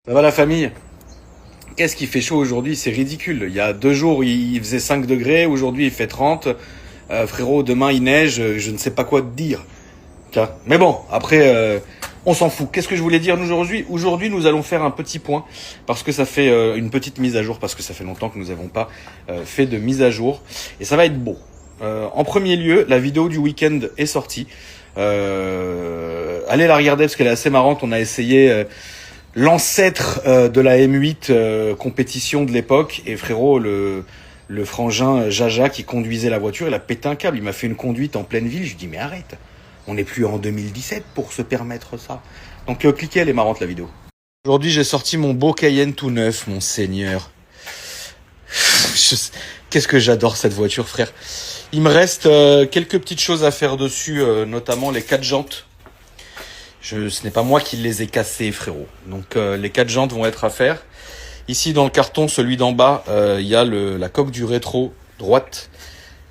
Ça va la famille? Qu'est-ce qui fait chaud aujourd'hui? C'est ridicule. Il y a 2 jours, il faisait 5 degrés. Aujourd'hui, il fait 30. Frérot, demain, il neige. Je ne sais pas quoi te dire. Tiens. Mais bon, après, on s'en fout. Qu'est-ce que je voulais dire aujourd'hui? Aujourd'hui, nous allons faire un petit point parce que ça fait une petite mise à jour parce que ça fait longtemps que nous n'avons pas fait de mise à jour. Et ça va être beau. En premier lieu, la vidéo du week-end est sortie. Allez la regarder parce qu'elle est assez marrante. On a essayé... l'ancêtre de la M8 compétition de l'époque, et frérot, le frangin Jaja qui conduisait la voiture, il a pété un câble, il m'a fait une conduite en pleine ville, je lui dis mais arrête, on n'est plus en 2017 pour se permettre ça. Donc cliquez, elle est marrante la vidéo. Aujourd'hui j'ai sorti mon beau Cayenne tout neuf, mon seigneur. Qu'est-ce que j'adore cette voiture, frère. Il me reste quelques petites choses à faire dessus, notamment les 4 jantes. Ce n'est pas moi qui les ai cassés, frérot. Donc les 4 jantes vont être à faire. Ici dans le carton, celui d'en bas, il y a la coque du rétro droite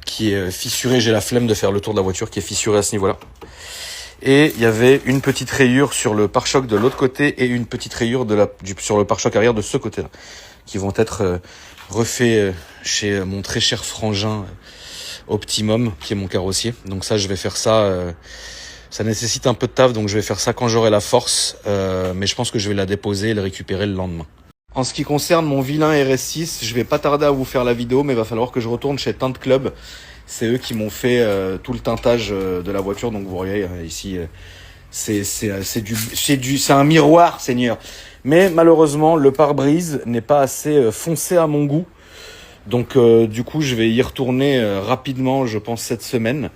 qui est fissurée. J'ai la flemme de faire le tour de la voiture qui est fissurée à ce niveau-là. Et il y avait une petite rayure sur le pare-choc de l'autre côté et une petite rayure sur le pare-choc arrière de ce côté-là, qui vont être refaits chez mon très cher frangin Optimum, qui est mon carrossier. Donc ça, je vais faire ça... ça nécessite un peu de taf, donc je vais faire ça quand j'aurai la force. Mais je pense que je vais la déposer et le récupérer le lendemain. En ce qui concerne mon vilain RS6, je vais pas tarder à vous faire la vidéo, mais il va falloir que je retourne chez Tint Club. C'est eux qui m'ont fait tout le teintage de la voiture. Donc vous voyez ici, c'est un miroir, seigneur. Mais malheureusement, le pare-brise n'est pas assez foncé à mon goût. Donc du coup, je vais y retourner rapidement, je pense, cette semaine.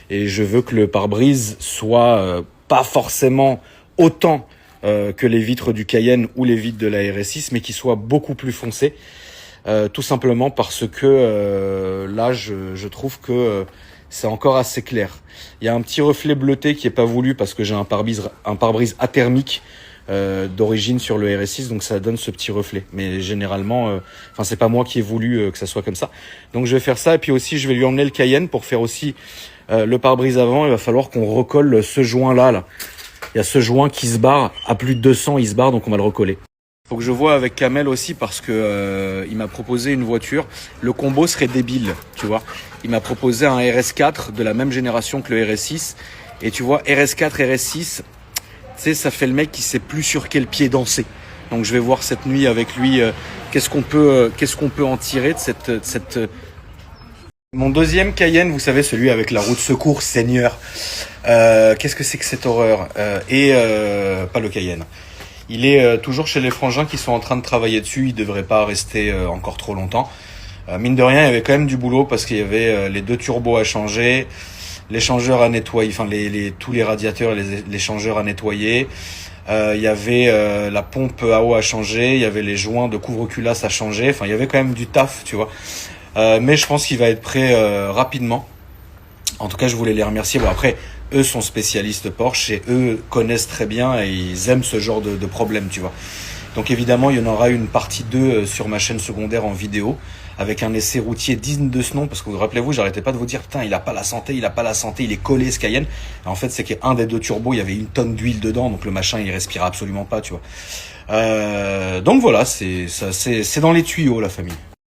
Et je veux que le pare-brise soit pas forcément autant que les vitres du Cayenne ou les vitres de la RS6, mais qui soit beaucoup plus foncé. Tout simplement parce que là, je trouve que c'est encore assez clair. Il y a un petit reflet bleuté qui est pas voulu parce que j'ai un pare-brise athermique d'origine sur le RS6, donc ça donne ce petit reflet. Mais généralement, c'est pas moi qui ai voulu que ça soit comme ça. Donc je vais faire ça, et puis aussi je vais lui emmener le Cayenne pour faire aussi le pare-brise avant. Il va falloir qu'on recolle ce joint-là. Il y a ce joint qui se barre, à plus de 200, il se barre, donc on va le recoller. Faut que je vois avec Kamel aussi parce que il m'a proposé une voiture. Le combo serait débile, tu vois. Il m'a proposé un RS4 de la même génération que le RS6. Et tu vois, RS4, RS6, tu sais, ça fait le mec qui sait plus sur quel pied danser. Donc je vais voir cette nuit avec lui qu'est-ce qu'on peut en tirer de cette... Mon deuxième Cayenne, vous savez, celui avec la roue de secours, seigneur. Qu'est-ce que c'est que cette horreur? Pas le Cayenne. Il est toujours chez les frangins qui sont en train de travailler dessus. Il devrait pas rester encore trop longtemps. Mine de rien, il y avait quand même du boulot parce qu'il y avait les 2 turbos à changer, l'échangeur à nettoyer, tous les radiateurs et les changeurs à nettoyer. Il y avait la pompe à eau à changer, il y avait les joints de couvre-culasse à changer. Enfin, il y avait quand même du taf, tu vois. Mais je pense qu'il va être prêt rapidement. En tout cas, je voulais les remercier. Bon, après, eux sont spécialistes Porsche et eux connaissent très bien et ils aiment ce genre de problème, tu vois. Donc évidemment, il y en aura une partie 2 sur ma chaîne secondaire en vidéo avec un essai routier digne de ce nom, parce que vous rappelez-vous, j'arrêtais pas de vous dire putain, il a pas la santé, il est collé ce Cayenne. Et en fait, c'est qu'un des 2 turbos, il y avait 1 tonne d'huile dedans, donc le machin, il respirait absolument pas, tu vois. Donc voilà, c'est dans les tuyaux, la famille.